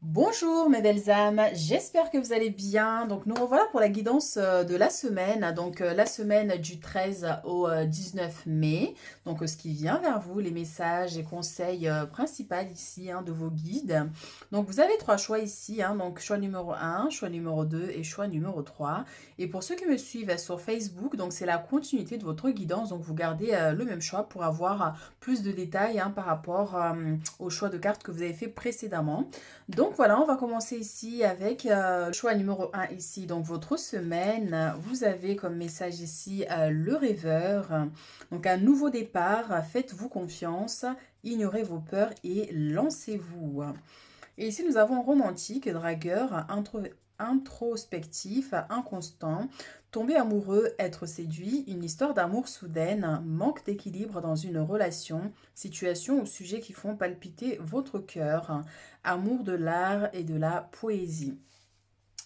Bonjour mes belles âmes, j'espère que vous allez bien. Donc nous revoilà pour la guidance de la semaine, la semaine du 13 au 19 mai. Ce qui vient vers vous, les messages et conseils principaux ici de vos guides. Donc vous avez trois choix ici, donc choix numéro un, choix numéro 2 et choix numéro 3. Et pour ceux qui me suivent sur Facebook, donc c'est la continuité de votre guidance, donc vous gardez le même choix pour avoir plus de détails par rapport au choix de cartes que vous avez fait précédemment. Donc voilà, on va commencer ici avec le choix numéro un ici, donc votre semaine. Vous avez comme message ici le rêveur. Donc un nouveau départ, faites-vous confiance, ignorez vos peurs et lancez-vous. Et ici nous avons romantique, dragueur, introspectif, inconstant, tomber amoureux, être séduit, une histoire d'amour soudaine, manque d'équilibre dans une relation, situation ou sujet qui font palpiter votre cœur, amour de l'art et de la poésie.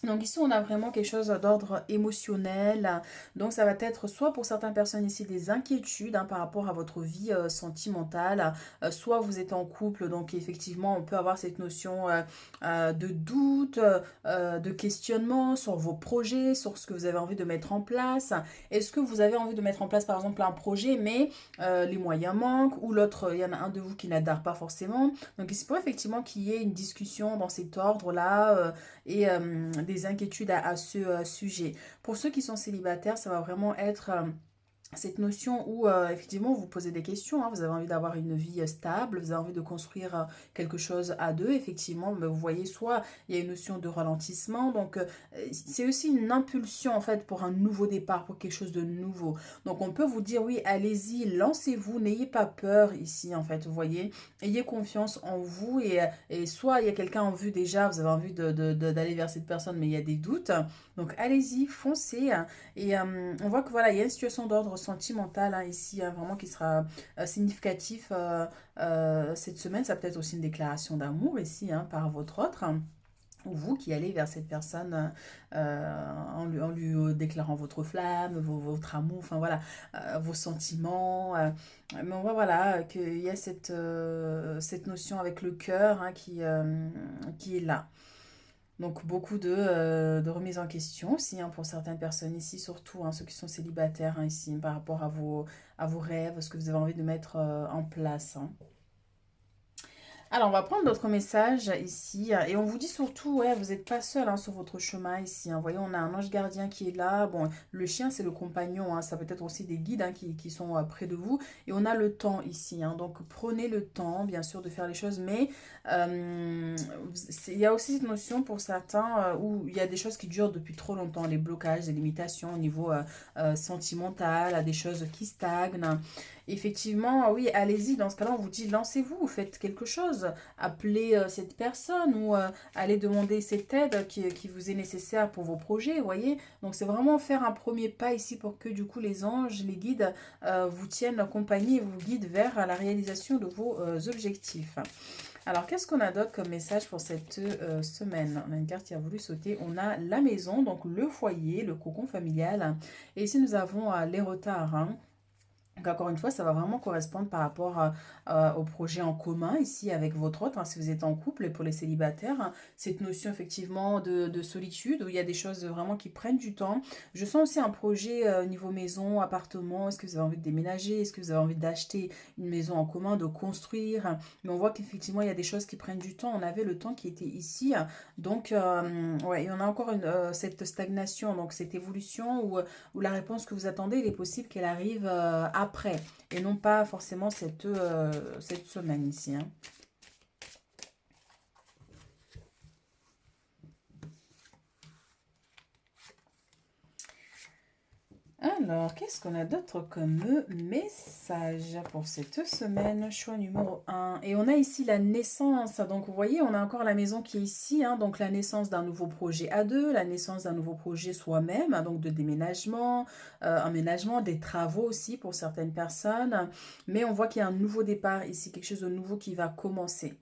Donc ici, on a vraiment quelque chose d'ordre émotionnel. Donc ça va être soit pour certaines personnes ici des inquiétudes par rapport à votre vie sentimentale, soit vous êtes en couple, donc effectivement on peut avoir cette notion de doute, de questionnement sur vos projets, sur ce que vous avez envie de mettre en place. Est-ce que vous avez envie de mettre en place par exemple un projet, mais les moyens manquent, ou l'autre, il y en a un de vous qui n'adhère pas forcément. Donc il se pourrait effectivement qu'il y ait une discussion dans cet ordre-là. Et des inquiétudes à ce sujet. Pour ceux qui sont célibataires, ça va vraiment être cette notion où effectivement vous posez des questions, vous avez envie d'avoir une vie stable, vous avez envie de construire quelque chose à deux, effectivement, mais vous voyez, soit il y a une notion de ralentissement, c'est aussi une impulsion en fait pour un nouveau départ, pour quelque chose de nouveau. Donc on peut vous dire oui, allez-y, lancez-vous, n'ayez pas peur ici en fait, vous voyez, ayez confiance en vous et soit il y a quelqu'un en vue déjà, vous avez envie d'aller vers cette personne, mais il y a des doutes, donc allez-y, foncez. Et on voit que voilà, il y a une situation d'ordre sentimental ici, vraiment qui sera significatif cette semaine. Ça peut être aussi une déclaration d'amour ici par votre autre. Ou vous qui allez vers cette personne en lui déclarant votre flamme, votre amour, enfin voilà, vos sentiments. Mais on voit voilà qu'il y a cette notion avec le cœur qui est là. Donc beaucoup de remise en question aussi pour certaines personnes ici, surtout ceux qui sont célibataires ici, par rapport à vos rêves, ce que vous avez envie de mettre en place. Alors, on va prendre d'autres messages ici. Et on vous dit surtout, ouais, vous n'êtes pas seul sur votre chemin ici. Vous voyez, on a un ange gardien qui est là. Bon, le chien, c'est le compagnon. Ça peut être aussi des guides qui sont près de vous. Et on a le temps ici. Donc, prenez le temps, bien sûr, de faire les choses. Mais il y a aussi cette notion pour certains où il y a des choses qui durent depuis trop longtemps. Les blocages, les limitations au niveau sentimental, des choses qui stagnent. Effectivement, oui, allez-y. Dans ce cas-là, on vous dit lancez-vous, faites quelque chose. Appelez cette personne ou allez demander cette aide qui vous est nécessaire pour vos projets, vous voyez. Donc, c'est vraiment faire un premier pas ici pour que du coup les anges, les guides vous tiennent compagnie et vous guident vers la réalisation de vos objectifs. Alors, qu'est-ce qu'on a d'autre comme message pour cette semaine? On a une carte qui a voulu sauter. On a la maison, donc le foyer, le cocon familial. Et ici, nous avons les retards. Donc encore une fois, ça va vraiment correspondre par rapport au projet en commun ici avec votre autre, si vous êtes en couple et pour les célibataires, cette notion effectivement de solitude où il y a des choses vraiment qui prennent du temps. Je sens aussi un projet niveau maison, appartement, est-ce que vous avez envie de déménager, est-ce que vous avez envie d'acheter une maison en commun, de construire, mais on voit qu'effectivement il y a des choses qui prennent du temps, on avait le temps qui était ici, donc ouais, et on a encore cette stagnation, donc cette évolution où la réponse que vous attendez, il est possible qu'elle arrive après et non pas forcément cette semaine ici. Alors, qu'est-ce qu'on a d'autre comme message pour cette semaine? Choix numéro un. Et on a ici la naissance. Donc, vous voyez, on a encore la maison qui est ici. Donc, la naissance d'un nouveau projet à deux, la naissance d'un nouveau projet soi-même, donc de déménagement, emménagement, des travaux aussi pour certaines personnes. Mais on voit qu'il y a un nouveau départ ici, quelque chose de nouveau qui va commencer.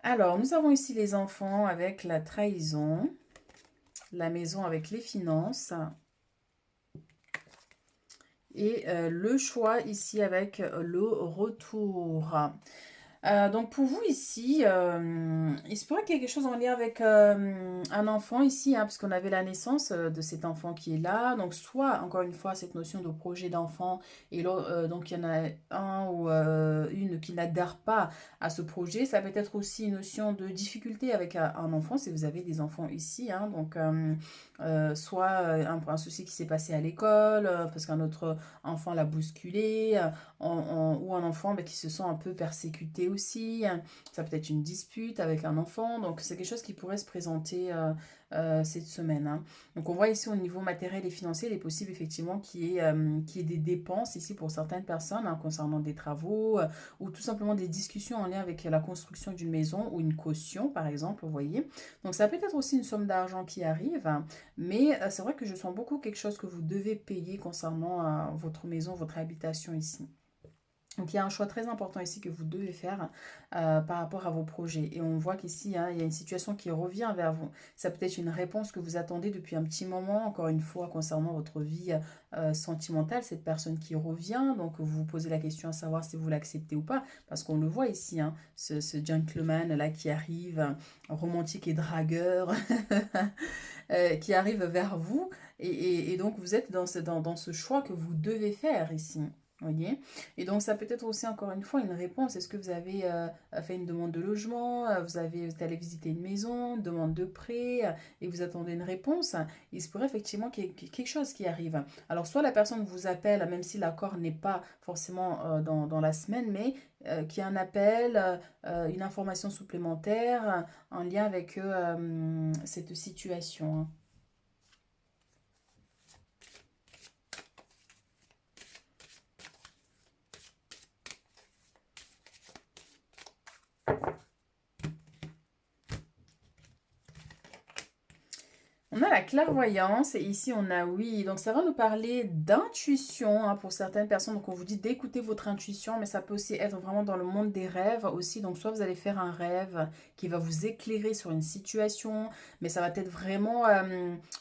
Alors, nous avons ici les enfants avec la trahison, la maison avec les finances et le choix ici avec le retour. Donc pour vous ici, il se pourrait qu'il y ait quelque chose en lien avec un enfant ici, hein, parce qu'on avait la naissance de cet enfant qui est là. Donc soit, encore une fois, cette notion de projet d'enfant, et donc il y en a un ou une qui n'adhère pas à ce projet. Ça peut être aussi une notion de difficulté avec un enfant, si vous avez des enfants ici, hein. Donc soit un souci qui s'est passé à l'école, parce qu'un autre enfant l'a bousculé, ou un enfant qui se sent un peu persécuté aussi. Ça peut être une dispute avec un enfant. Donc c'est quelque chose qui pourrait se présenter cette semaine, hein. Donc on voit ici au niveau matériel et financier, il est possible effectivement qu'il y ait des dépenses ici pour certaines personnes, hein, concernant des travaux ou tout simplement des discussions en lien avec la construction d'une maison ou une caution par exemple, vous voyez. Donc ça peut être aussi une somme d'argent qui arrive, hein, mais c'est vrai que je sens beaucoup quelque chose que vous devez payer concernant votre maison, votre habitation ici. Donc il y a un choix très important ici que vous devez faire par rapport à vos projets. Et on voit qu'ici, hein, il y a une situation qui revient vers vous. Ça peut être une réponse que vous attendez depuis un petit moment, encore une fois, concernant votre vie sentimentale, cette personne qui revient. Donc vous vous posez la question à savoir si vous l'acceptez ou pas, parce qu'on le voit ici, hein, ce gentleman-là qui arrive, romantique et dragueur, qui arrive vers vous. Et donc vous êtes dans ce choix que vous devez faire ici. Voyez. Et donc ça peut être aussi encore une fois une réponse. Est-ce que vous avez fait une demande de logement, vous êtes allé visiter une maison, une demande de prêt, et vous attendez une réponse. Il se pourrait effectivement qu'il y ait quelque chose qui arrive. Alors soit la personne vous appelle, même si l'accord n'est pas forcément dans la semaine, mais qu'il y a un appel, une information supplémentaire en lien avec cette situation, hein. On a la clairvoyance et ici on a oui. Donc ça va nous parler d'intuition, hein, pour certaines personnes. Donc on vous dit d'écouter votre intuition, mais ça peut aussi être vraiment dans le monde des rêves aussi. Donc soit vous allez faire un rêve qui va vous éclairer sur une situation, mais ça va être vraiment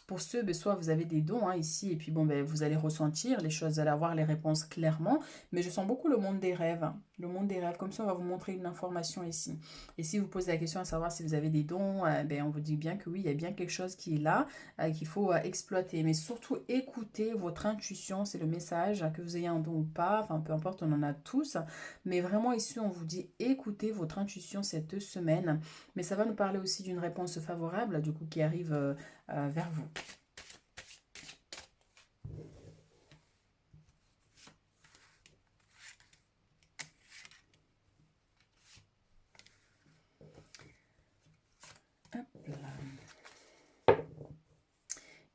pour ceux, ben, soit vous avez des dons, hein, ici, et puis bon, ben, vous allez ressentir les choses, vous allez avoir les réponses clairement. Mais je sens beaucoup le monde des rêves, hein. Le monde des rêves, comme ça on va vous montrer une information ici. Et si vous posez la question à savoir si vous avez des dons, ben, on vous dit bien que oui, il y a bien quelque chose qui est là, qu'il faut exploiter. Mais surtout, écoutez votre intuition, c'est le message, que vous ayez un don ou pas, enfin peu importe, on en a tous. Mais vraiment ici, on vous dit écoutez votre intuition cette semaine. Mais ça va nous parler aussi d'une réponse favorable, du coup, qui arrive vers vous. Hop là.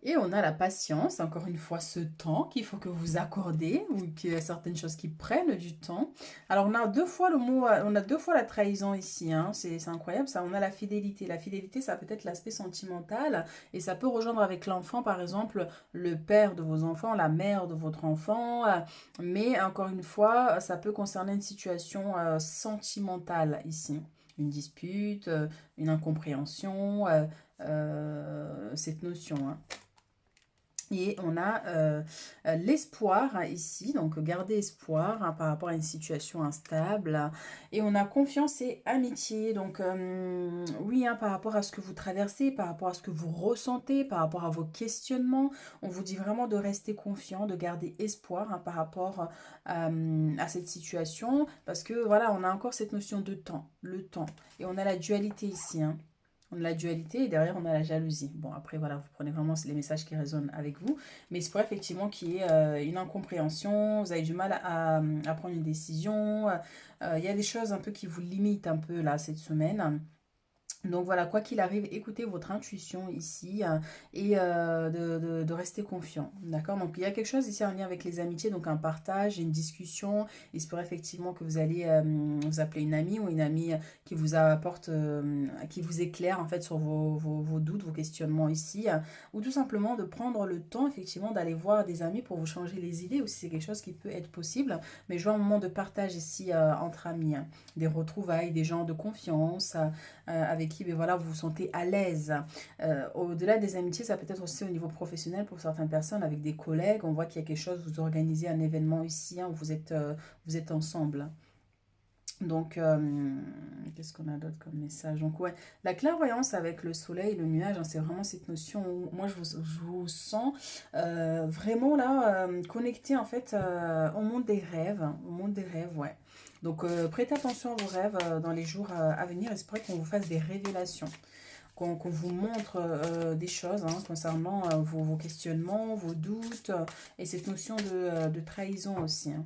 Et on a la patience, encore une fois, ce temps qu'il faut que vous accordez, ou qu'il y a certaines choses qui prennent du temps. Alors, on a deux fois le mot, on a deux fois la trahison ici, hein. C'est incroyable ça. On a la fidélité. La fidélité, ça peut être l'aspect sentimental, et ça peut rejoindre avec l'enfant, par exemple, le père de vos enfants, la mère de votre enfant. Mais encore une fois, ça peut concerner une situation sentimentale ici. Une dispute, une incompréhension, cette notion, hein. Et on a l'espoir, hein, ici, donc garder espoir, hein, par rapport à une situation instable. Et on a confiance et amitié, donc oui, hein, par rapport à ce que vous traversez, par rapport à ce que vous ressentez, par rapport à vos questionnements, on vous dit vraiment de rester confiant, de garder espoir, hein, par rapport à cette situation, parce que voilà, on a encore cette notion de temps, le temps. Et on a la dualité ici, hein. On a la dualité et derrière on a la jalousie. Bon, après voilà, vous prenez vraiment les messages qui résonnent avec vous, mais c'est pourrait effectivement qu'il y ait une incompréhension, vous avez du mal à prendre une décision. Il y a des choses un peu qui vous limitent un peu là cette semaine. Donc voilà, quoi qu'il arrive, écoutez votre intuition ici, et de rester confiant. D'accord. Donc il y a quelque chose ici en lien avec les amitiés, donc un partage, une discussion. Il se pourrait effectivement que vous allez vous appeler une amie ou une amie qui vous apporte, qui vous éclaire en fait sur vos doutes, vos questionnements ici. Ou tout simplement de prendre le temps effectivement d'aller voir des amis pour vous changer les idées, ou si c'est quelque chose qui peut être possible. Mais je vois un moment de partage ici entre amis, hein. Des retrouvailles, des gens de confiance. Avec qui ben voilà, vous vous sentez à l'aise. Au-delà des amitiés, ça peut être aussi au niveau professionnel pour certaines personnes, avec des collègues. On voit qu'il y a quelque chose, vous organisez un événement ici, hein, où vous êtes ensemble. Donc, qu'est-ce qu'on a d'autre comme message? Donc, ouais, la clairvoyance avec le soleil, le nuage, hein, c'est vraiment cette notion où moi je vous sens vraiment là connecté en fait au monde des rêves, au monde des rêves, ouais. Donc, prêtez attention à vos rêves dans les jours à venir. Il se pourrait qu'on vous fasse des révélations, qu'on vous montre des choses hein, concernant vos questionnements, vos doutes et cette notion de trahison aussi, hein.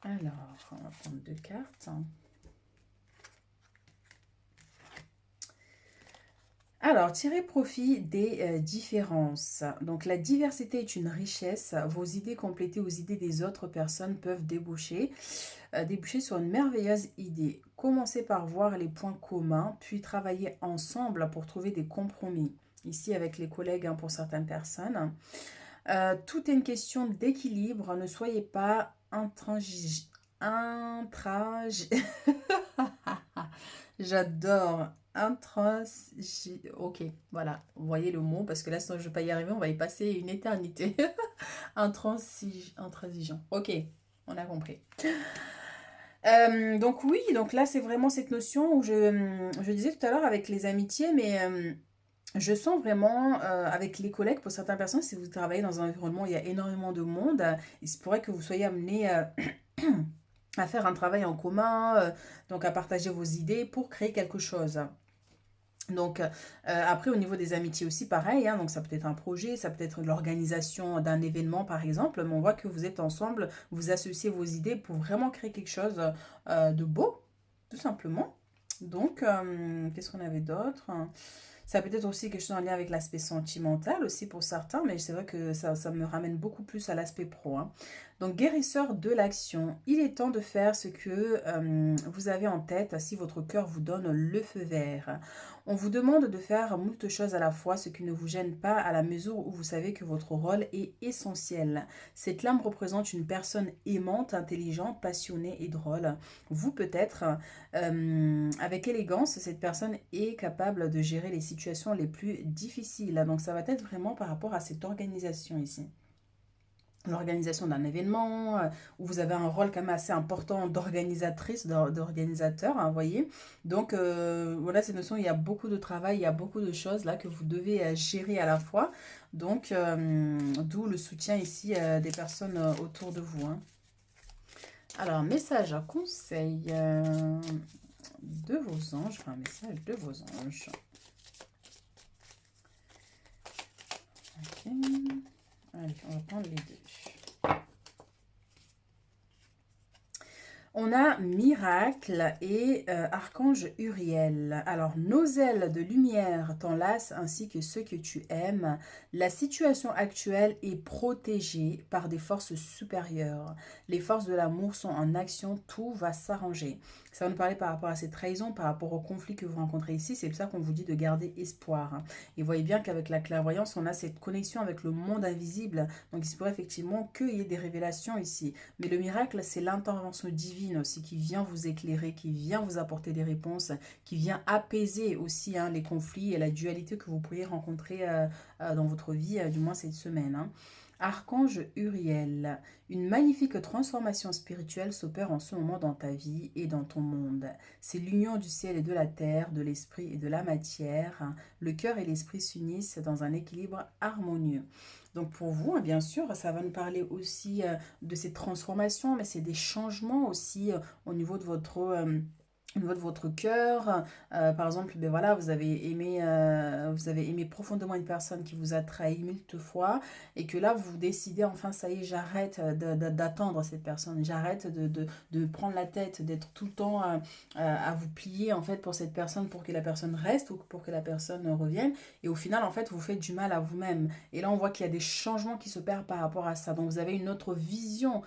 Alors, on va prendre deux cartes. Alors, tirez profit des différences. Donc, la diversité est une richesse. Vos idées complétées aux idées des autres personnes peuvent déboucher sur une merveilleuse idée. Commencez par voir les points communs, puis travailler ensemble pour trouver des compromis. Ici, avec les collègues, hein, pour certaines personnes. Tout est une question d'équilibre. Ne soyez pas intransigeant. J'adore. Ok, voilà. Vous voyez le mot, parce que là, sinon je ne vais pas y arriver. On va y passer une éternité. Intransigeant. Ok, on a compris. Donc oui, donc là, c'est vraiment cette notion où je disais tout à l'heure avec les amitiés, mais je sens vraiment avec les collègues, pour certaines personnes, si vous travaillez dans un environnement où il y a énormément de monde, il se pourrait que vous soyez amené à faire un travail en commun, donc à partager vos idées pour créer quelque chose. Donc après au niveau des amitiés aussi pareil, hein, donc ça peut être un projet, ça peut être l'organisation d'un événement par exemple, mais on voit que vous êtes ensemble, vous associez vos idées pour vraiment créer quelque chose de beau, tout simplement. Donc qu'est-ce qu'on avait d'autre? Ça peut être aussi quelque chose en lien avec l'aspect sentimental aussi pour certains, mais c'est vrai que ça me ramène beaucoup plus à l'aspect pro, hein. Donc, guérisseur de l'action, il est temps de faire ce que vous avez en tête si votre cœur vous donne le feu vert. On vous demande de faire moult choses à la fois, ce qui ne vous gêne pas à la mesure où vous savez que votre rôle est essentiel. Cette lame représente une personne aimante, intelligente, passionnée et drôle. Vous peut-être, avec élégance, cette personne est capable de gérer les situations les plus difficiles. Donc ça va être vraiment par rapport à cette organisation ici. L'organisation d'un événement, où vous avez un rôle quand même assez important d'organisatrice, d'organisateur, hein, vous voyez. Donc voilà, cette notion, il y a beaucoup de travail, il y a beaucoup de choses là que vous devez gérer à la fois. Donc d'où le soutien ici des personnes autour de vous, hein. Alors, message à conseil de vos anges, enfin message de vos anges. Ok. Allez, on va prendre les deux. On a Miracle et Archange Uriel. Alors, nos ailes de lumière t'enlacent ainsi que ceux que tu aimes. La situation actuelle est protégée par des forces supérieures. Les forces de l'amour sont en action, tout va s'arranger. Ça va nous parler par rapport à ces trahisons, par rapport au conflit que vous rencontrez ici. C'est pour ça qu'on vous dit de garder espoir, hein. Et voyez bien qu'avec la clairvoyance, on a cette connexion avec le monde invisible. Donc, il se pourrait effectivement qu'il y ait des révélations ici. Mais le miracle, c'est l'intervention divine aussi qui vient vous éclairer, qui vient vous apporter des réponses, qui vient apaiser aussi hein, les conflits et la dualité que vous pourriez rencontrer dans votre vie, du moins cette semaine, hein. Archange Uriel, une magnifique transformation spirituelle s'opère en ce moment dans ta vie et dans ton monde. C'est l'union du ciel et de la terre, de l'esprit et de la matière. Le cœur et l'esprit s'unissent dans un équilibre harmonieux. Donc pour vous, bien sûr, ça va nous parler aussi de ces transformations, mais c'est des changements aussi au niveau de votre cœur. Par exemple, ben voilà, vous avez aimé profondément une personne qui vous a trahi moult fois et que là, vous décidez enfin, ça y est, j'arrête d'attendre cette personne, j'arrête de prendre la tête, d'être tout le temps à vous plier en fait pour cette personne, pour que la personne reste ou pour que la personne revienne. Et au final, en fait, vous faites du mal à vous-même. Et là, on voit qu'il y a des changements qui se perdent par rapport à ça. Donc, vous avez une autre vision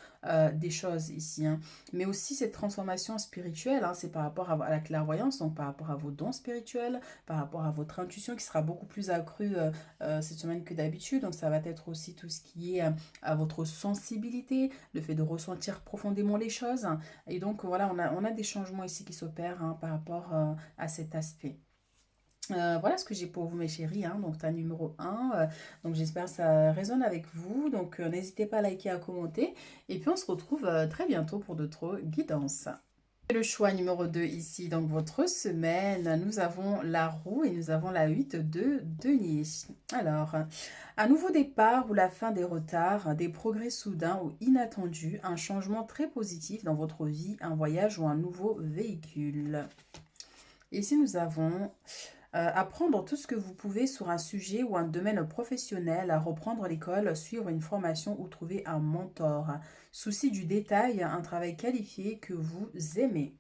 des choses ici, hein. Mais aussi, cette transformation spirituelle, hein, c'est par rapport à la clairvoyance, donc par rapport à vos dons spirituels, par rapport à votre intuition qui sera beaucoup plus accrue cette semaine que d'habitude. Donc, ça va être aussi tout ce qui est à votre sensibilité, le fait de ressentir profondément les choses. Et donc, voilà, on a des changements ici qui s'opèrent hein, par rapport à cet aspect. Voilà ce que j'ai pour vous mes chéris, hein. Donc, tu as numéro 1. Donc, j'espère que ça résonne avec vous. Donc, n'hésitez pas à liker, à commenter. Et puis, on se retrouve très bientôt pour d'autres guidances. Le choix numéro 2 ici, donc votre semaine, nous avons la roue et nous avons la 8 de denier. Alors, un nouveau départ ou la fin des retards, des progrès soudains ou inattendus, un changement très positif dans votre vie, un voyage ou un nouveau véhicule. Ici, nous avons apprendre tout ce que vous pouvez sur un sujet ou un domaine professionnel, à reprendre l'école, suivre une formation ou trouver un mentor. Souci du détail, un travail qualifié que vous aimez.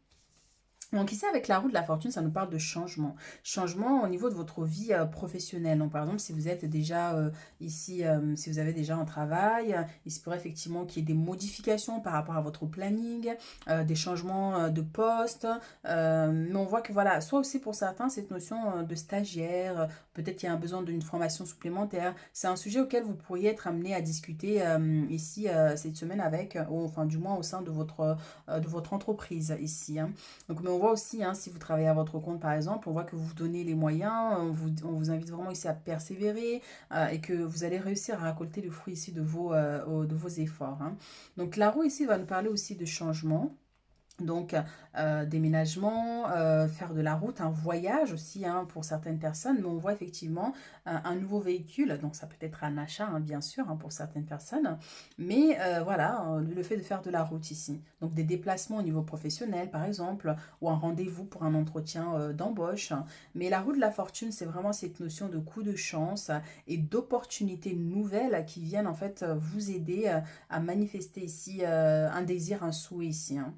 Donc ici, avec la roue de la fortune, ça nous parle de changement. Changement au niveau de votre vie professionnelle. Donc par exemple, si vous êtes déjà ici, si vous avez déjà un travail, il se pourrait effectivement qu'il y ait des modifications par rapport à votre planning, des changements de poste. Mais on voit que voilà, soit aussi pour certains, cette notion de stagiaire, peut-être qu'il y a un besoin d'une formation supplémentaire. C'est un sujet auquel vous pourriez être amené à discuter ici cette semaine avec, ou enfin du moins au sein de votre entreprise ici, hein. Donc, mais on voit aussi, hein, si vous travaillez à votre compte par exemple, on voit que vous vous donnez les moyens, on vous invite vraiment ici à persévérer et que vous allez réussir à récolter le fruit ici de vos efforts, hein. Donc la roue ici va nous parler aussi de changement. Donc, déménagement, faire de la route, un voyage aussi hein, pour certaines personnes, mais on voit effectivement un nouveau véhicule, donc ça peut être un achat hein, bien sûr hein, pour certaines personnes, mais voilà, le fait de faire de la route ici. Donc des déplacements au niveau professionnel par exemple, ou un rendez-vous pour un entretien d'embauche. Mais la roue de la fortune, c'est vraiment cette notion de coup de chance et d'opportunités nouvelles qui viennent en fait vous aider à manifester ici un désir, un souhait ici, hein.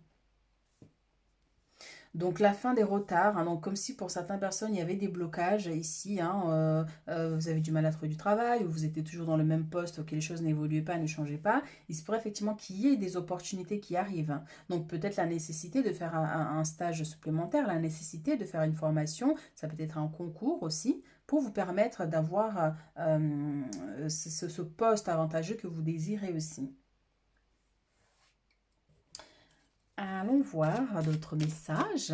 Donc la fin des retards, hein, donc comme si pour certaines personnes il y avait des blocages ici, hein, vous avez du mal à trouver du travail, ou vous étiez toujours dans le même poste, que les choses n'évoluaient pas, ne changeaient pas, il se pourrait effectivement qu'il y ait des opportunités qui arrivent, hein. Donc peut-être la nécessité de faire un stage supplémentaire, la nécessité de faire une formation, ça peut être un concours aussi, pour vous permettre d'avoir ce poste avantageux que vous désirez aussi. Allons voir d'autres messages.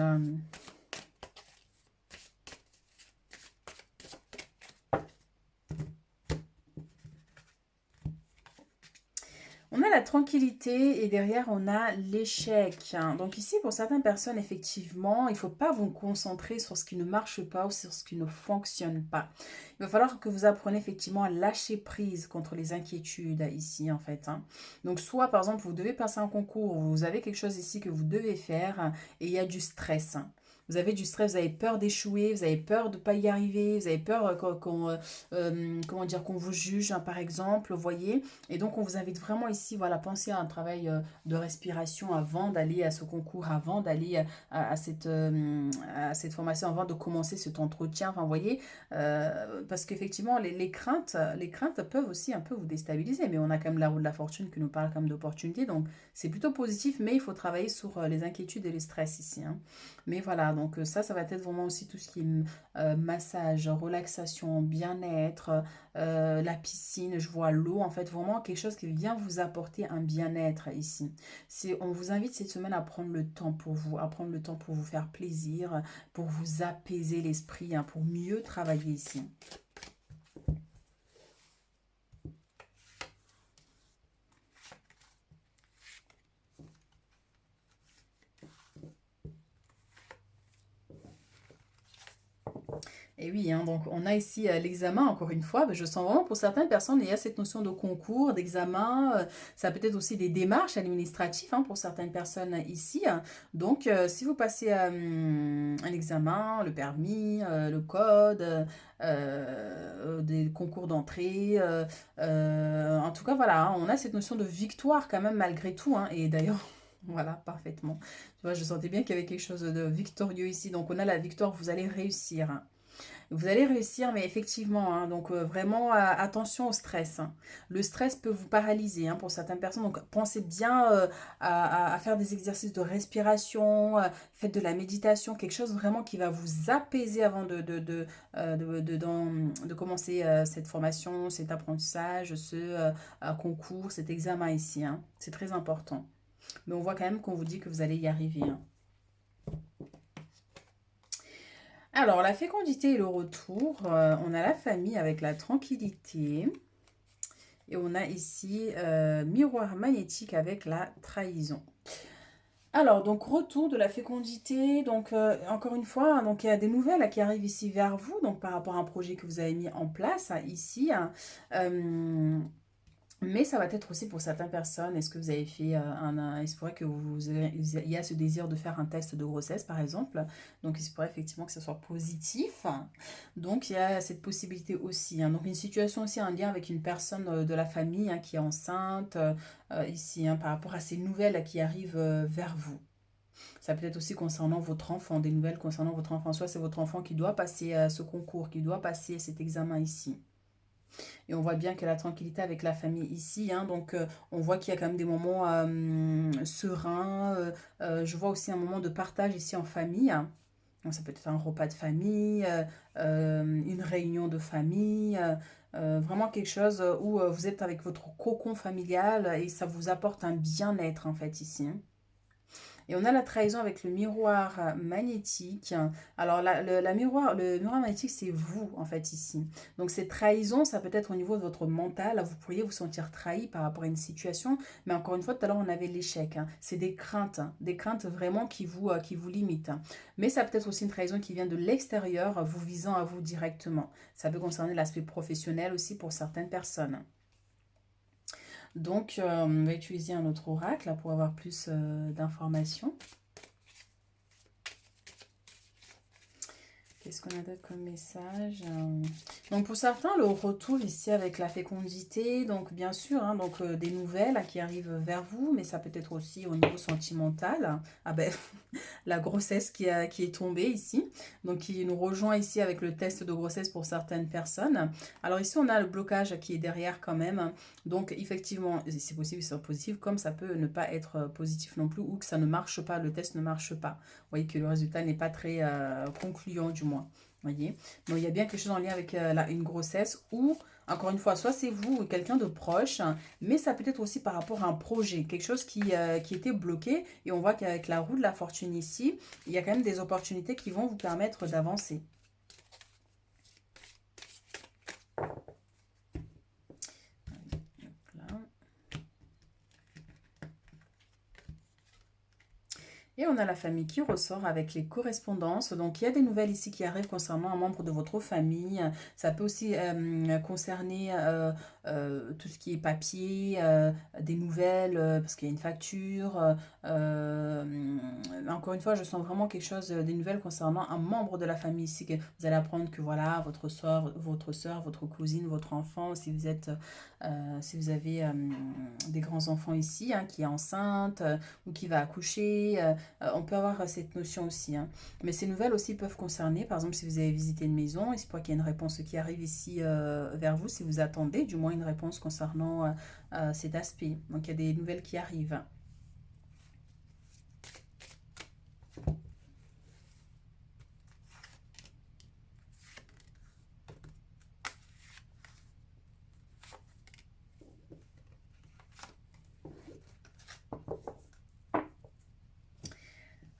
On a la tranquillité et derrière on a l'échec. Donc ici pour certaines personnes effectivement il ne faut pas vous concentrer sur ce qui ne marche pas ou sur ce qui ne fonctionne pas. Il va falloir que vous appreniez effectivement à lâcher prise contre les inquiétudes ici en fait, hein. Donc soit par exemple vous devez passer un concours, vous avez quelque chose ici que vous devez faire et il y a du stress. Vous avez du stress, vous avez peur d'échouer, vous avez peur de ne pas y arriver, vous avez peur comment dire, qu'on vous juge, hein, par exemple, vous voyez. Et donc, on vous invite vraiment ici, voilà, penser à un travail de respiration avant d'aller à ce concours, avant d'aller à cette formation, avant de commencer cet entretien. Enfin, vous voyez, parce qu'effectivement, les craintes peuvent aussi un peu vous déstabiliser. Mais on a quand même la roue de la fortune qui nous parle comme d'opportunité. Donc, c'est plutôt positif, mais il faut travailler sur les inquiétudes et le stress ici, hein. Mais voilà, donc ça va être vraiment aussi tout ce qui est massage, relaxation, bien-être, la piscine, je vois l'eau, en fait, vraiment quelque chose qui vient vous apporter un bien-être ici. On vous invite cette semaine à prendre le temps pour vous, à prendre le temps pour vous faire plaisir, pour vous apaiser l'esprit, hein, pour mieux travailler ici. Et oui, hein, donc on a ici l'examen, encore une fois, je sens vraiment pour certaines personnes, il y a cette notion de concours, d'examen, ça peut être aussi des démarches administratives hein, pour certaines personnes ici. Donc si vous passez un examen, le permis, le code, des concours d'entrée, en tout cas voilà, hein, on a cette notion de victoire quand même malgré tout, hein, et d'ailleurs... Voilà, parfaitement. Tu vois, je sentais bien qu'il y avait quelque chose de victorieux ici. Donc, on a la victoire, vous allez réussir, hein. Vous allez réussir, mais effectivement, hein, donc vraiment attention au stress, hein. Le stress peut vous paralyser hein, pour certaines personnes. Donc pensez bien à faire des exercices de respiration, faites de la méditation, quelque chose vraiment qui va vous apaiser avant de commencer cette formation, cet apprentissage, ce concours, cet examen ici, hein. C'est très important. Mais on voit quand même qu'on vous dit que vous allez y arriver, hein. Alors, la fécondité et le retour, on a la famille avec la tranquillité. Et on a ici miroir magnétique avec la trahison. Alors, donc, retour de la fécondité. Donc, encore une fois, donc, il y a des nouvelles qui arrivent ici vers vous. Donc, par rapport à un projet que vous avez mis en place ici. Mais ça va être aussi pour certaines personnes. Est-ce que vous avez fait il se pourrait que il y a ce désir de faire un test de grossesse, par exemple. Donc, il se pourrait effectivement que ce soit positif. Donc, il y a cette possibilité aussi, hein. Donc, une situation aussi en lien avec une personne de la famille qui est enceinte, ici, hein, par rapport à ces nouvelles qui arrivent vers vous. Ça peut être aussi concernant votre enfant, des nouvelles concernant votre enfant. Soit c'est votre enfant qui doit passer ce concours, qui doit passer cet examen ici. Et on voit bien que la tranquillité avec la famille ici, hein, donc on voit qu'il y a quand même des moments sereins. Je vois aussi un moment de partage ici en famille, hein. Donc ça peut être un repas de famille, une réunion de famille, vraiment quelque chose où vous êtes avec votre cocon familial et ça vous apporte un bien-être en fait ici, hein. Et on a la trahison avec le miroir magnétique. Alors, le miroir magnétique, c'est vous, en fait, ici. Donc, cette trahison, ça peut être au niveau de votre mental. Vous pourriez vous sentir trahi par rapport à une situation. Mais encore une fois, tout à l'heure, on avait l'échec, hein. C'est des craintes vraiment qui vous limitent, hein. Mais ça peut être aussi une trahison qui vient de l'extérieur, vous visant à vous directement. Ça peut concerner l'aspect professionnel aussi pour certaines personnes. Donc, on va utiliser un autre oracle pour avoir plus d'informations. Qu'est-ce qu'on a d'autre comme message? Donc pour certains, le retour ici avec la fécondité, donc bien sûr, hein, donc des nouvelles qui arrivent vers vous, mais ça peut être aussi au niveau sentimental. Ah ben, la grossesse qui est tombée ici, donc qui nous rejoint ici avec le test de grossesse pour certaines personnes. Alors ici, on a le blocage qui est derrière quand même. Donc effectivement, c'est possible que ce soit positif, comme ça peut ne pas être positif non plus, ou que ça ne marche pas, le test ne marche pas. Vous voyez que le résultat n'est pas très concluant du moins. Voyez. Donc il y a bien quelque chose en lien avec une grossesse ou, encore une fois, soit c'est vous ou quelqu'un de proche, mais ça peut être aussi par rapport à un projet, quelque chose qui était bloqué. Et on voit qu'avec la roue de la fortune ici, il y a quand même des opportunités qui vont vous permettre d'avancer. Et on a la famille qui ressort avec les correspondances. Donc, il y a des nouvelles ici qui arrivent concernant un membre de votre famille. Ça peut aussi concerner tout ce qui est papier, des nouvelles, parce qu'il y a une facture. Encore une fois, je sens vraiment quelque chose, des nouvelles concernant un membre de la famille ici. Que vous allez apprendre que voilà, votre soeur, votre cousine, votre enfant, si vous avez des grands-enfants ici, hein, qui est enceinte ou qui va accoucher. On peut avoir cette notion aussi, hein. Mais ces nouvelles aussi peuvent concerner, par exemple, si vous avez visité une maison, il se peut qu'il y ait une réponse qui arrive ici vers vous, si vous attendez du moins une réponse concernant cet aspect. Donc il y a des nouvelles qui arrivent.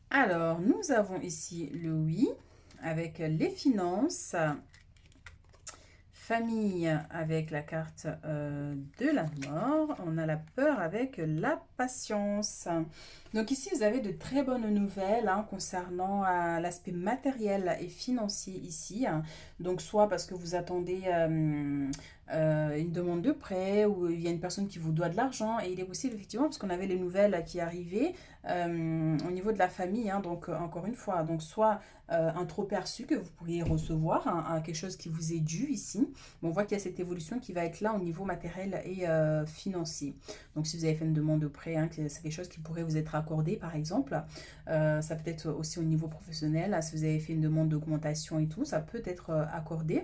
Alors, nous avons ici le oui avec les finances, famille avec la carte de la mort, on a la peur avec la patience. Donc ici, vous avez de très bonnes nouvelles hein, concernant l'aspect matériel et financier ici, hein. Donc soit parce que vous attendez une demande de prêt ou il y a une personne qui vous doit de l'argent. Et il est possible effectivement, parce qu'on avait les nouvelles qui arrivaient au niveau de la famille, hein. Donc encore une fois, donc soit un trop perçu que vous pourriez recevoir, hein, quelque chose qui vous est dû ici. On voit qu'il y a cette évolution qui va être là au niveau matériel et financier. Donc si vous avez fait une demande de prêt, hein, c'est quelque chose qui pourrait vous être accordé par exemple. Ça peut être aussi au niveau professionnel, si vous avez fait une demande d'augmentation et tout, ça peut être accordé.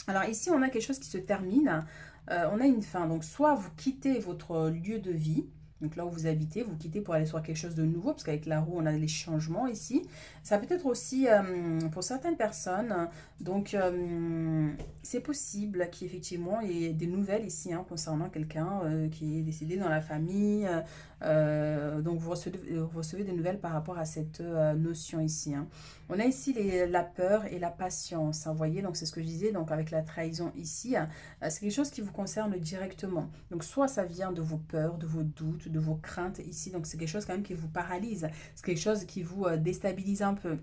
Alors ici, on a quelque chose qui se termine. On a une fin. Donc soit vous quittez votre lieu de vie, donc là où vous habitez, vous quittez pour aller sur quelque chose de nouveau, parce qu'avec la roue, on a les changements ici. Ça peut être aussi pour certaines personnes, donc c'est possible qu'effectivement il y ait des nouvelles ici hein, concernant quelqu'un qui est décédé dans la famille, Donc vous recevez des nouvelles par rapport à cette notion ici, hein. On a ici la peur et la patience, hein, vous voyez, donc c'est ce que je disais, donc avec la trahison ici, c'est quelque chose qui vous concerne directement. Donc soit ça vient de vos peurs, de vos doutes, de vos craintes ici, donc c'est quelque chose quand même qui vous paralyse, c'est quelque chose qui vous déstabilise un peu.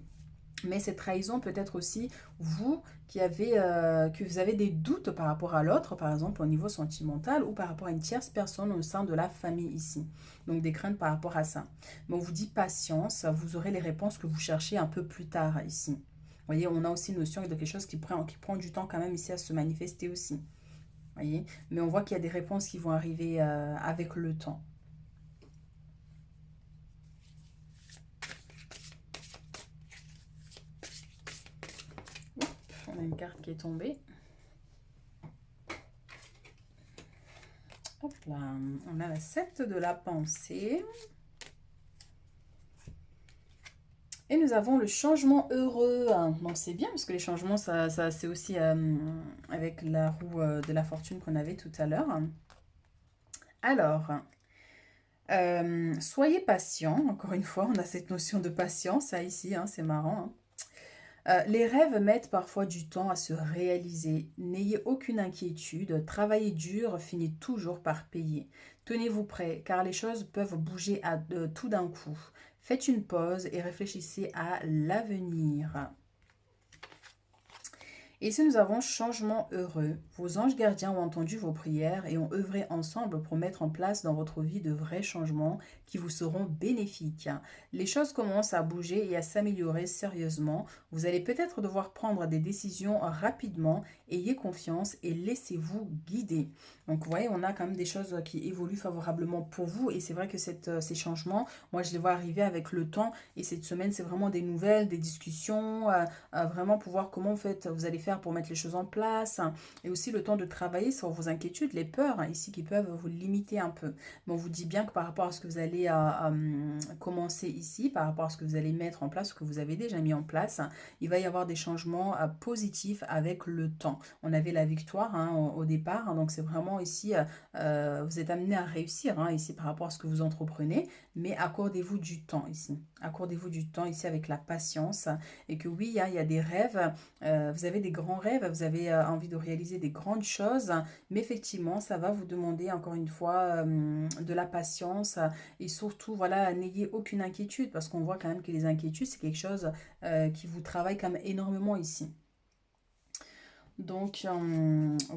Mais cette trahison peut être aussi vous que vous avez des doutes par rapport à l'autre, par exemple au niveau sentimental ou par rapport à une tierce personne au sein de la famille ici. Donc des craintes par rapport à ça. Mais on vous dit patience, vous aurez les réponses que vous cherchez un peu plus tard ici. Vous voyez, on a aussi une notion de quelque chose qui prend du temps quand même ici à se manifester aussi. Vous voyez, mais on voit qu'il y a des réponses qui vont arriver avec le temps. On a une carte qui est tombée. Hop là, on a la 7 de la pensée. Et nous avons le changement heureux. Donc c'est bien parce que les changements, ça c'est aussi avec la roue de la fortune qu'on avait tout à l'heure. Alors, soyez patient. Encore une fois, on a cette notion de patience ça, ici, hein, c'est marrant, hein. Les rêves mettent parfois du temps à se réaliser. N'ayez aucune inquiétude. Travailler dur finit toujours par payer. Tenez-vous prêt, car les choses peuvent bouger tout d'un coup. Faites une pause et réfléchissez à l'avenir. Et ici, nous avons changement heureux. Vos anges gardiens ont entendu vos prières et ont œuvré ensemble pour mettre en place dans votre vie de vrais changements qui vous seront bénéfiques. Les choses commencent à bouger et à s'améliorer sérieusement. Vous allez peut-être devoir prendre des décisions rapidement. Ayez confiance et laissez-vous guider. Donc, vous voyez, on a quand même des choses qui évoluent favorablement pour vous. Et c'est vrai que ces changements, moi, je les vois arriver avec le temps. Et cette semaine, c'est vraiment des nouvelles, des discussions, vraiment pour voir comment en fait, vous allez faire pour mettre les choses en place, hein, et aussi le temps de travailler sur vos inquiétudes, les peurs, hein, ici qui peuvent vous limiter un peu. Mais on vous dit bien que par rapport à ce que vous allez commencer ici, par rapport à ce que vous allez mettre en place, ce que vous avez déjà mis en place, hein, il va y avoir des changements positifs avec le temps. On avait la victoire, hein, au départ, hein, donc c'est vraiment ici, vous êtes amené à réussir, hein, ici par rapport à ce que vous entreprenez, mais accordez-vous du temps ici. Accordez-vous du temps ici avec la patience et que oui, il y a des rêves, vous avez des grands rêves, vous avez envie de réaliser des grandes choses, mais effectivement, ça va vous demander encore une fois de la patience et surtout, voilà, n'ayez aucune inquiétude parce qu'on voit quand même que les inquiétudes, c'est quelque chose qui vous travaille quand même énormément ici. Donc,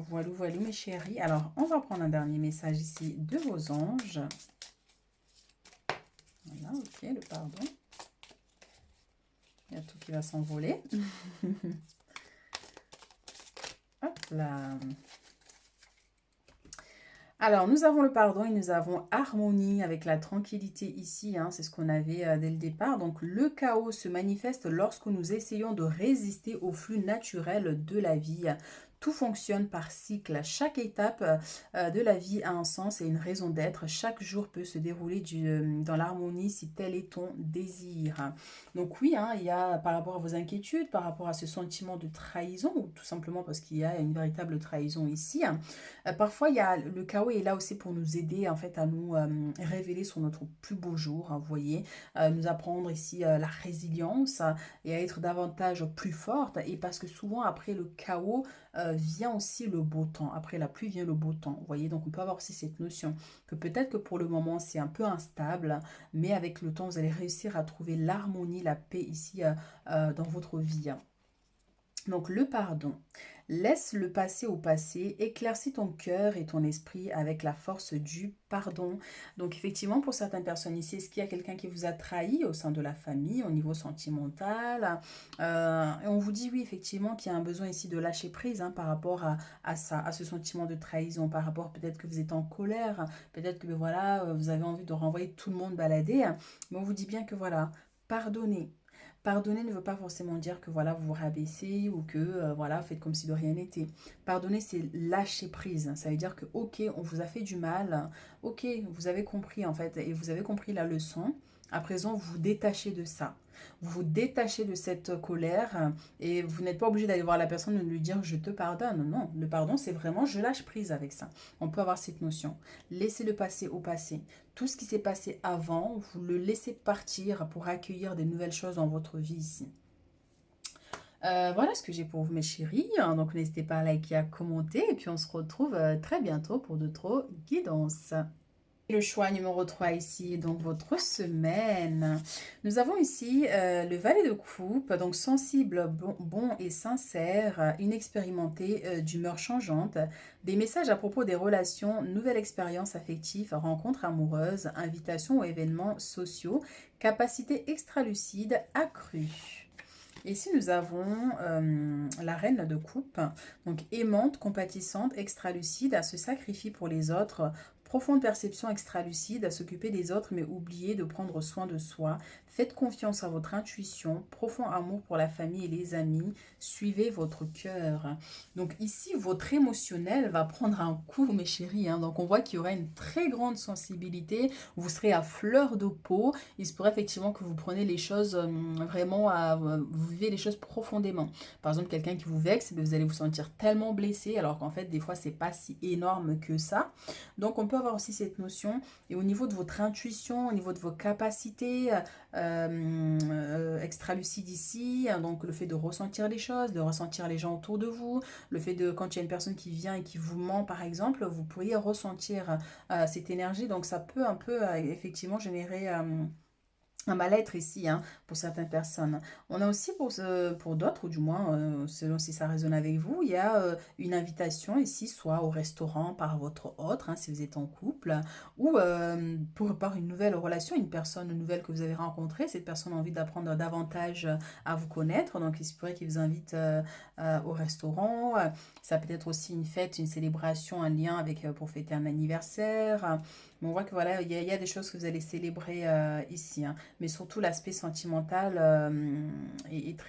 voilà, voilà mes chéris. Alors, on va prendre un dernier message ici de vos anges. Voilà, ok, le pardon. Il y a tout qui va s'envoler. Hop là. Alors, nous avons le pardon et nous avons harmonie avec la tranquillité ici, hein, c'est ce qu'on avait dès le départ. Donc, le chaos se manifeste lorsque nous essayons de résister au flux naturel de la vie. Tout fonctionne par cycle. Chaque étape de la vie a un sens et une raison d'être. Chaque jour peut se dérouler dans l'harmonie si tel est ton désir. Donc oui, hein, il y a par rapport à vos inquiétudes, par rapport à ce sentiment de trahison, ou tout simplement parce qu'il y a une véritable trahison ici, hein. Parfois, le chaos est là aussi pour nous aider en fait à nous révéler sur notre plus beau jour, hein, vous voyez, nous apprendre ici la résilience et à être davantage plus forte. Et parce que souvent après le chaos vient aussi le beau temps. Après la pluie vient le beau temps. Vous voyez, donc on peut avoir aussi cette notion que peut-être que pour le moment c'est un peu instable, mais avec le temps vous allez réussir à trouver l'harmonie, la paix ici dans votre vie. Donc le pardon. Laisse le passé au passé, éclaircis ton cœur et ton esprit avec la force du pardon. Donc effectivement, pour certaines personnes ici, est-ce qu'il y a quelqu'un qui vous a trahi au sein de la famille, au niveau sentimental? Et on vous dit oui, effectivement, qu'il y a un besoin ici de lâcher prise, hein, par rapport à ça, à ce sentiment de trahison, par rapport peut-être que vous êtes en colère, peut-être que ben voilà, vous avez envie de renvoyer tout le monde balader, hein, mais on vous dit bien que voilà, pardonnez. Pardonner ne veut pas forcément dire que voilà, vous vous rabaissez ou que voilà, faites comme si de rien n'était. Pardonner, c'est lâcher prise. Ça veut dire que ok, on vous a fait du mal, ok, vous avez compris en fait, et vous avez compris la leçon. À présent, vous vous détachez de ça. Vous vous détachez de cette colère et vous n'êtes pas obligé d'aller voir la personne et de lui dire je te pardonne. Non, le pardon, c'est vraiment je lâche prise avec ça. On peut avoir cette notion. Laissez le passé au passé. Tout ce qui s'est passé avant, vous le laissez partir pour accueillir des nouvelles choses dans votre vie ici. Voilà ce que j'ai pour vous, mes chéris. Donc, n'hésitez pas à liker, à commenter. Et puis, on se retrouve très bientôt pour d'autres guidances. Le choix numéro 3 ici, donc votre semaine. Nous avons ici le valet de coupe, donc sensible, bon et sincère, inexpérimenté, d'humeur changeante, des messages à propos des relations, nouvelles expériences affectives, rencontres amoureuses, invitations ou événements sociaux, capacité extra-lucide accrue. Ici, nous avons la reine de coupe, donc aimante, compatissante, extra-lucide, elle se sacrifie pour les autres, profonde perception extra-lucide, à s'occuper des autres mais oublier de prendre soin de soi. Faites confiance à votre intuition, profond amour pour la famille et les amis, suivez votre cœur. Donc ici, votre émotionnel va prendre un coup, mes chéris. Hein. Donc on voit qu'il y aura une très grande sensibilité, vous serez à fleur de peau. Il se pourrait effectivement que vous preniez les choses vraiment, vous vivez les choses profondément. Par exemple, quelqu'un qui vous vexe, vous allez vous sentir tellement blessé, alors qu'en fait, des fois, c'est pas si énorme que ça. Donc on peut avoir aussi cette notion, et au niveau de votre intuition, au niveau de vos capacités extra-lucides ici, donc le fait de ressentir les choses, de ressentir les gens autour de vous, le fait de, quand il y a une personne qui vient et qui vous ment par exemple, vous pourriez ressentir cette énergie, donc ça peut un peu effectivement générer un mal-être ici, hein, pour certaines personnes. On a aussi pour d'autres, ou du moins, selon si ça résonne avec vous, il y a une invitation ici, soit au restaurant par votre autre, hein, si vous êtes en couple, ou par une nouvelle relation, une personne nouvelle que vous avez rencontrée. Cette personne a envie d'apprendre davantage à vous connaître, donc il se pourrait qu'il vous invite au restaurant. Ça peut être aussi une fête, une célébration, un lien avec pour fêter un anniversaire. Mais on voit que voilà, il y a des choses que vous allez célébrer ici, hein. Mais surtout l'aspect sentimental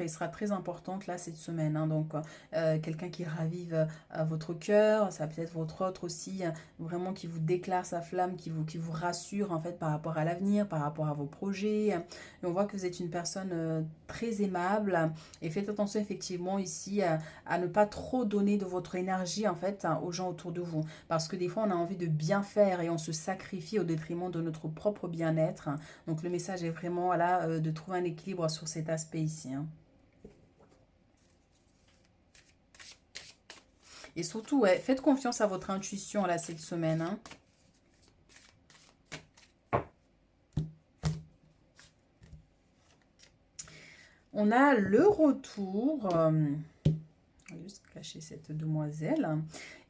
sera très importante là cette semaine, hein. Donc quelqu'un qui ravive votre cœur, ça peut être votre autre aussi, vraiment qui vous déclare sa flamme, qui vous rassure en fait par rapport à l'avenir, par rapport à vos projets. Et on voit que vous êtes une personne très aimable, et faites attention effectivement ici à ne pas trop donner de votre énergie en fait aux gens autour de vous. Parce que des fois on a envie de bien faire et on se sacrifie au détriment de notre propre bien-être. Donc le message est vraiment là de trouver un équilibre sur cet aspect ici, hein. Et surtout, ouais, faites confiance à votre intuition là cette semaine, hein. On a le retour. On va juste cacher cette demoiselle.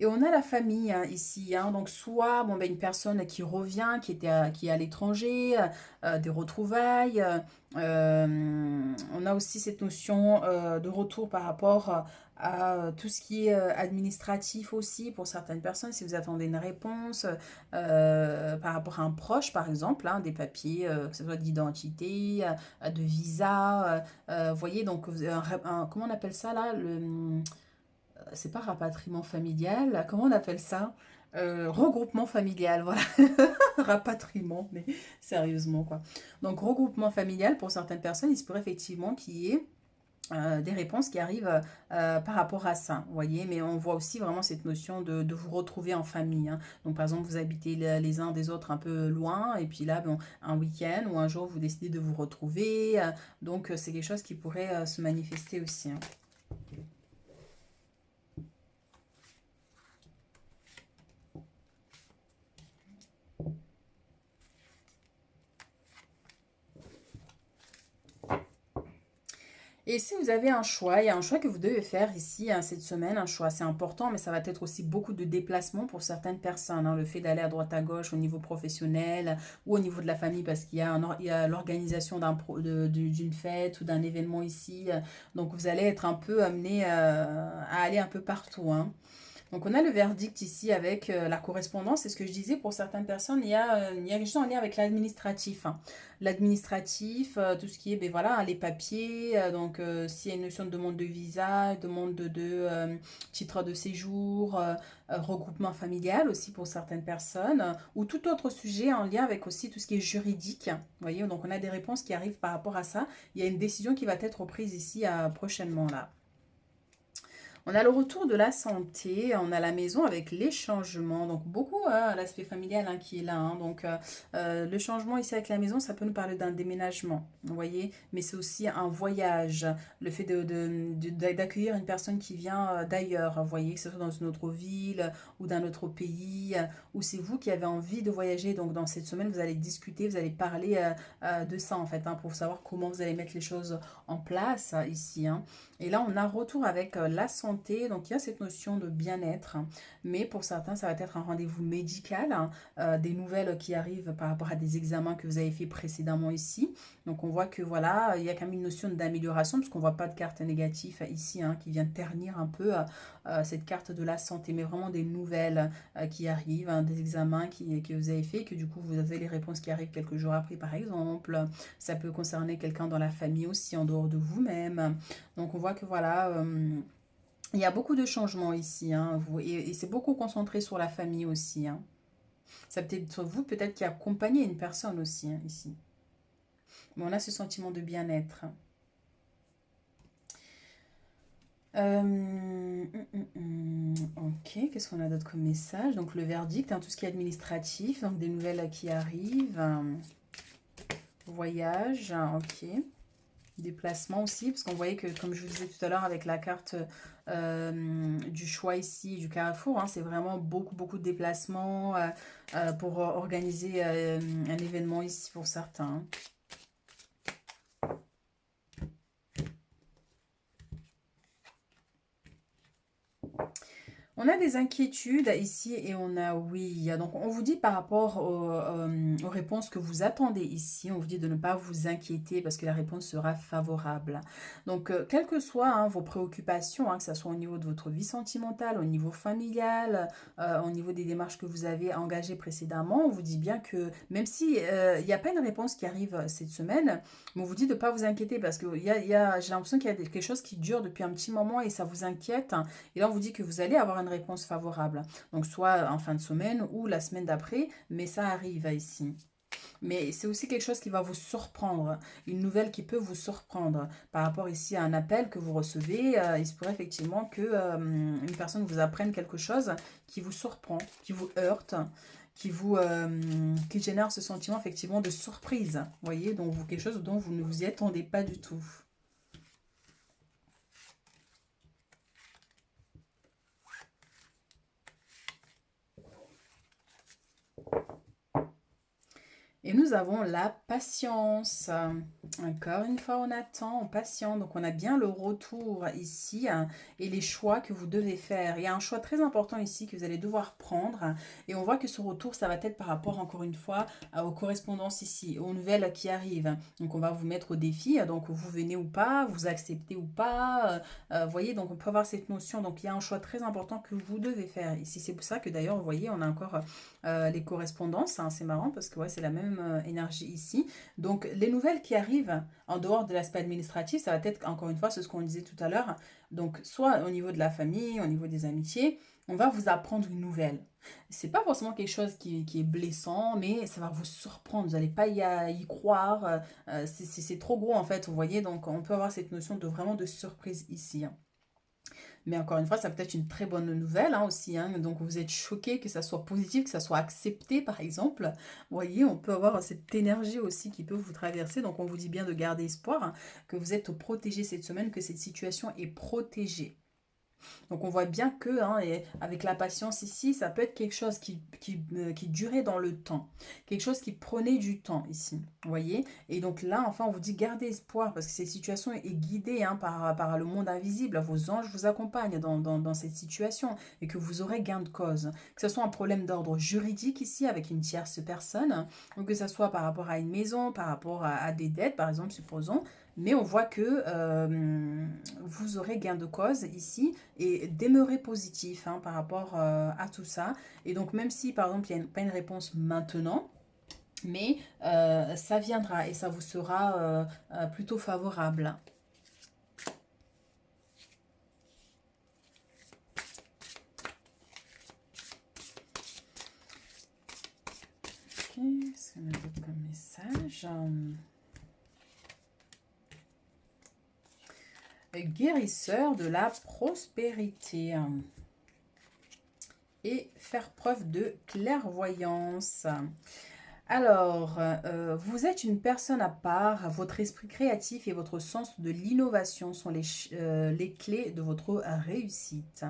Et on a la famille hein, ici. Hein. Donc, soit bon, ben, une personne qui revient, qui est à l'étranger, des retrouvailles. On a aussi cette notion de retour par rapport à tout ce qui est administratif aussi pour certaines personnes. Si vous attendez une réponse par rapport à un proche, par exemple, hein, des papiers, que ce soit d'identité, de visa. Vous voyez, donc, comment on appelle ça là c'est pas rapatriement familial, comment on appelle ça regroupement familial, voilà. Rapatriement, mais sérieusement quoi. Donc regroupement familial, pour certaines personnes, il se pourrait effectivement qu'il y ait des réponses qui arrivent par rapport à ça, vous voyez, mais on voit aussi vraiment cette notion de vous retrouver en famille, hein. Donc par exemple, vous habitez les uns des autres un peu loin, et puis là, bon, un week-end ou un jour, vous décidez de vous retrouver, donc c'est quelque chose qui pourrait se manifester aussi, hein. Et si vous avez un choix, il y a un choix que vous devez faire ici, hein, cette semaine, un choix assez important, mais ça va être aussi beaucoup de déplacements pour certaines personnes, hein, le fait d'aller à droite à gauche au niveau professionnel ou au niveau de la famille parce il y a l'organisation d'une fête ou d'un événement ici. Donc vous allez être un peu amené à aller un peu partout, hein. Donc on a le verdict ici avec la correspondance, c'est ce que je disais, pour certaines personnes, il y a quelque chose en lien avec l'administratif, hein. L'administratif, tout ce qui est, ben voilà, hein, les papiers, donc s'il y a une notion de demande de visa, demande de titre de séjour, regroupement familial aussi pour certaines personnes, ou tout autre sujet en lien avec aussi tout ce qui est juridique. Vous voyez, donc on a des réponses qui arrivent par rapport à ça. Il y a une décision qui va être prise ici prochainement là. On a le retour de la santé, on a la maison avec les changements, donc beaucoup l'aspect familial hein, qui est là, hein. Donc le changement ici avec la maison, ça peut nous parler d'un déménagement, vous voyez, mais c'est aussi un voyage, le fait d'accueillir une personne qui vient d'ailleurs, vous voyez, que ce soit dans une autre ville ou d'un autre pays, ou c'est vous qui avez envie de voyager, donc dans cette semaine, vous allez discuter, vous allez parler de ça en fait, hein, pour savoir comment vous allez mettre les choses en place ici, hein. Et là, on a retour avec la santé. Donc, il y a cette notion de bien-être. Mais pour certains, ça va être un rendez-vous médical. Des nouvelles qui arrivent par rapport à des examens que vous avez fait précédemment ici. Donc, on voit que voilà, il y a quand même une notion d'amélioration parce qu'on ne voit pas de carte négative ici hein, qui vient ternir un peu cette carte de la santé. Mais vraiment des nouvelles qui arrivent, hein, des examens que vous avez fait, que du coup, vous avez les réponses qui arrivent quelques jours après, par exemple. Ça peut concerner quelqu'un dans la famille aussi, en dehors de vous-même. Donc on voit que voilà, il y a beaucoup de changements ici, hein, et c'est beaucoup concentré sur la famille aussi, hein. Ça peut être vous peut-être qui accompagnez une personne aussi hein, ici. Mais on a ce sentiment de bien-être. Ok, qu'est-ce qu'on a d'autre comme message? Donc le verdict, hein, tout ce qui est administratif, donc des nouvelles qui arrivent. Voyage, ok. Déplacement aussi, parce qu'on voyait que, comme je vous disais tout à l'heure, avec la carte du choix ici, du carrefour, hein, c'est vraiment beaucoup, beaucoup de déplacements pour organiser un événement ici pour certains. On a des inquiétudes ici et on a oui. Donc on vous dit par rapport aux réponses que vous attendez ici, on vous dit de ne pas vous inquiéter parce que la réponse sera favorable. Donc quelles que soient hein, vos préoccupations, hein, que ce soit au niveau de votre vie sentimentale, au niveau familial, au niveau des démarches que vous avez engagées précédemment, on vous dit bien que même si il n'y a pas une réponse qui arrive cette semaine, mais on vous dit de ne pas vous inquiéter parce que j'ai l'impression qu'il y a quelque chose qui dure depuis un petit moment et ça vous inquiète. Et là, on vous dit que vous allez avoir une réponse favorable. Donc, soit en fin de semaine ou la semaine d'après, mais ça arrive ici. Mais c'est aussi quelque chose qui va vous surprendre, une nouvelle qui peut vous surprendre par rapport ici à un appel que vous recevez. Il se pourrait effectivement que une personne vous apprenne quelque chose qui vous surprend, qui vous heurte, qui génère ce sentiment effectivement de surprise. Vous voyez, donc quelque chose dont vous ne vous y attendez pas du tout. Et nous avons la patience. Encore une fois, on attend, on patiente. Donc, on a bien le retour ici hein, et les choix que vous devez faire. Il y a un choix très important ici que vous allez devoir prendre. Et on voit que ce retour, ça va être par rapport, encore une fois, aux correspondances ici, aux nouvelles qui arrivent. Donc, on va vous mettre au défi. Donc, vous venez ou pas, vous acceptez ou pas. Vous voyez, donc on peut avoir cette notion. Donc, il y a un choix très important que vous devez faire ici. C'est pour ça que d'ailleurs, vous voyez, on a encore les correspondances. Hein, c'est marrant parce que ouais, c'est la même énergie ici. Donc, les nouvelles qui arrivent en dehors de l'aspect administratif, ça va être, encore une fois, c'est ce qu'on disait tout à l'heure. Donc, soit au niveau de la famille, au niveau des amitiés, on va vous apprendre une nouvelle. C'est pas forcément quelque chose qui est blessant, mais ça va vous surprendre. Vous n'allez pas y croire. C'est trop gros, en fait, vous voyez. Donc, on peut avoir cette notion de vraiment de surprise ici, hein. Mais encore une fois, ça peut être une très bonne nouvelle hein, aussi, hein. Donc vous êtes choqué que ça soit positif, que ça soit accepté par exemple. Vous voyez, on peut avoir cette énergie aussi qui peut vous traverser. Donc on vous dit bien de garder espoir, hein, que vous êtes protégé cette semaine, que cette situation est protégée. Donc on voit bien que, hein, et avec la patience ici, ça peut être quelque chose qui durait dans le temps. Quelque chose qui prenait du temps ici, vous voyez. Et donc là, enfin, on vous dit gardez espoir parce que cette situation est guidée hein, par le monde invisible. Vos anges vous accompagnent dans cette situation et que vous aurez gain de cause. Que ce soit un problème d'ordre juridique ici avec une tierce personne, ou que ce soit par rapport à une maison, par rapport à des dettes, par exemple, supposons. mais on voit que vous aurez gain de cause ici et demeurez positif hein, par rapport à tout ça. Et donc même si par exemple il n'y a pas une réponse maintenant, mais ça viendra et ça vous sera plutôt favorable. Ok, qu'est-ce qu'on a d'autre comme message? Guérisseur de la prospérité et faire preuve de clairvoyance. Alors, vous êtes une personne à part, votre esprit créatif et votre sens de l'innovation sont les clés de votre réussite.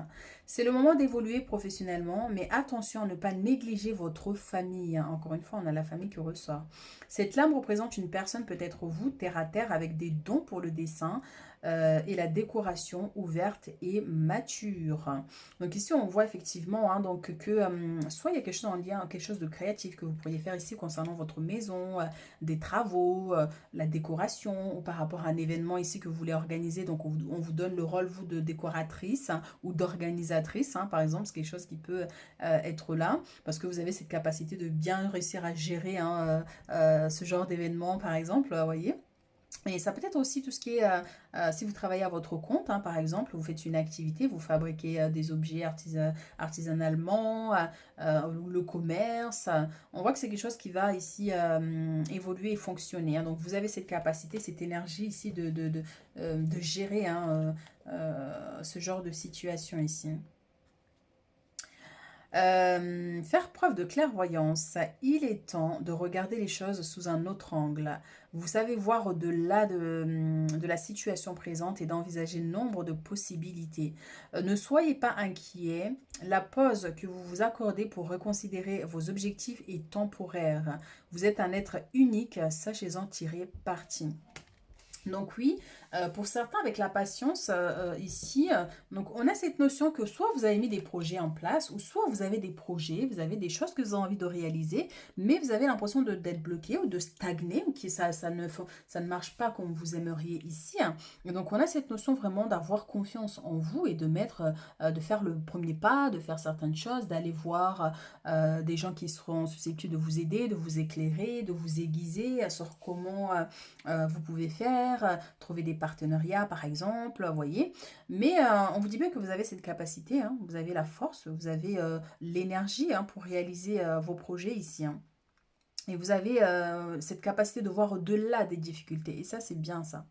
C'est le moment d'évoluer professionnellement, mais attention à ne pas négliger votre famille. Encore une fois, on a la famille qui ressort. Cette lame représente une personne, peut-être vous, terre à terre, avec des dons pour le dessin et la décoration ouverte et mature. Donc ici, on voit effectivement hein, donc que soit il y a quelque chose en lien, quelque chose de créatif que vous pourriez faire ici concernant votre maison, des travaux, la décoration, ou par rapport à un événement ici que vous voulez organiser. Donc on vous donne le rôle, vous, de décoratrice hein, ou d'organisatrice, hein, par exemple. C'est quelque chose qui peut être là, parce que vous avez cette capacité de bien réussir à gérer hein, ce genre d'événement, par exemple, vous voyez. Et ça peut être aussi tout ce qui est, si vous travaillez à votre compte, hein, par exemple, vous faites une activité, vous fabriquez des objets artisanalement, le commerce. On voit que c'est quelque chose qui va ici évoluer et fonctionner. Hein. Donc vous avez cette capacité, cette énergie ici de gérer hein, ce genre de situation ici. Faire preuve de clairvoyance, il est temps de regarder les choses sous un autre angle. Vous savez voir au-delà de la situation présente et d'envisager nombre de possibilités. Ne soyez pas inquiet, la pause que vous vous accordez pour reconsidérer vos objectifs est temporaire. Vous êtes un être unique, sachez-en tirer parti. Donc oui, pour certains avec la patience ici, donc on a cette notion que soit vous avez mis des projets en place, ou soit vous avez des projets, vous avez des choses que vous avez envie de réaliser, mais vous avez l'impression d'être bloqué ou de stagner, ou que ça ne marche pas comme vous aimeriez ici. Hein. Et donc on a cette notion vraiment d'avoir confiance en vous et de de faire le premier pas, de faire certaines choses, d'aller voir des gens qui seront susceptibles de vous aider, de vous éclairer, de vous aiguiser sur comment vous pouvez faire, trouver des partenariats par exemple, vous voyez. Mais on vous dit bien que vous avez cette capacité, hein, vous avez la force, vous avez l'énergie hein, pour réaliser vos projets ici. Hein. Et vous avez cette capacité de voir au-delà des difficultés. Et ça, c'est bien ça.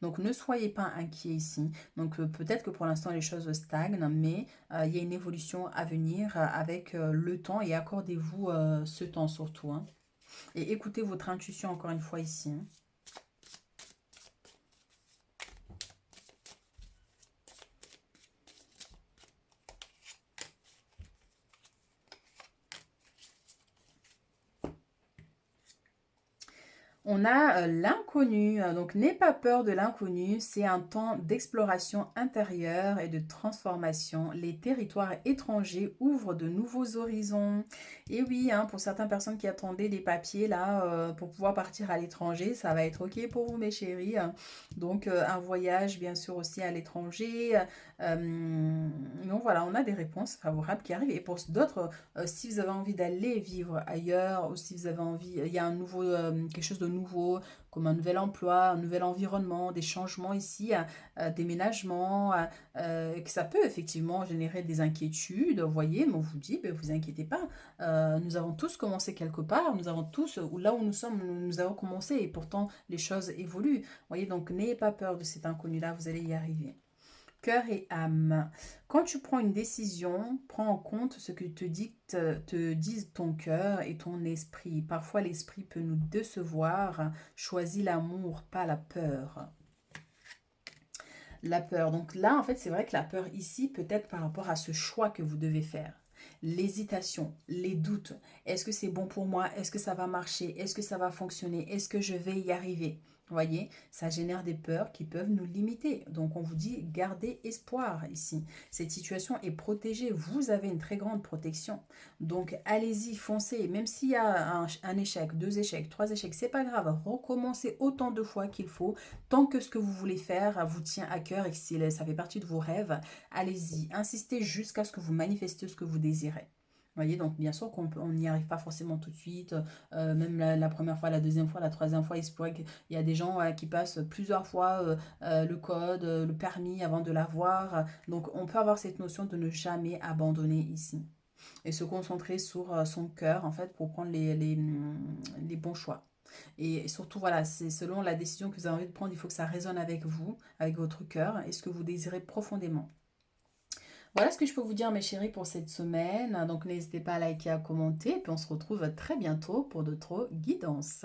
Donc ne soyez pas inquiets ici. Donc peut-être que pour l'instant les choses stagnent, mais il y a une évolution à venir avec le temps et accordez-vous ce temps surtout. Hein. Et écoutez votre intuition encore une fois ici. Hein. On a l'inconnu, donc n'aie pas peur de l'inconnu, c'est un temps d'exploration intérieure et de transformation. Les territoires étrangers ouvrent de nouveaux horizons. Et oui, hein, pour certaines personnes qui attendaient des papiers là pour pouvoir partir à l'étranger, ça va être ok pour vous mes chéris. Donc un voyage bien sûr aussi à l'étranger. Donc voilà, on a des réponses favorables qui arrivent. Et pour d'autres, si vous avez envie d'aller vivre ailleurs, ou si vous avez envie, il y a un nouveau, quelque chose de nouveau, comme un nouvel emploi, un nouvel environnement, des changements ici, déménagement, que ça peut effectivement générer des inquiétudes, vous voyez, mais on vous dit, ben, vous inquiétez pas, nous avons tous commencé quelque part, nous avons tous, ou là où nous sommes, nous avons commencé, et pourtant les choses évoluent, vous voyez, donc n'ayez pas peur de cet inconnu-là, vous allez y arriver. Cœur et âme. Quand tu prends une décision, prends en compte ce que te disent ton cœur et ton esprit. Parfois, l'esprit peut nous décevoir. Choisis l'amour, pas la peur. La peur. Donc là, en fait, c'est vrai que la peur ici peut être par rapport à ce choix que vous devez faire. L'hésitation, les doutes. Est-ce que c'est bon pour moi? Est-ce que ça va marcher? Est-ce que ça va fonctionner? Est-ce que je vais y arriver? Voyez, ça génère des peurs qui peuvent nous limiter. Donc on vous dit gardez espoir ici. Cette situation est protégée. Vous avez une très grande protection. Donc allez-y, foncez. Même s'il y a un échec, deux échecs, trois échecs, c'est pas grave. Recommencez autant de fois qu'il faut. Tant que ce que vous voulez faire vous tient à cœur et que ça fait partie de vos rêves, allez-y. Insistez jusqu'à ce que vous manifestez ce que vous désirez. Voyez, donc bien sûr qu'on n'y arrive pas forcément tout de suite, même la première fois, la deuxième fois, la troisième fois, il se pourrait qu'il y a des gens qui passent plusieurs fois le code, le permis avant de l'avoir. Donc on peut avoir cette notion de ne jamais abandonner ici et se concentrer sur son cœur en fait pour prendre les bons choix. Et surtout, voilà, c'est selon la décision que vous avez envie de prendre, il faut que ça résonne avec vous, avec votre cœur et ce que vous désirez profondément. Voilà ce que je peux vous dire, mes chéris, pour cette semaine. Donc, n'hésitez pas à liker, à commenter. Et puis, on se retrouve très bientôt pour d'autres guidances.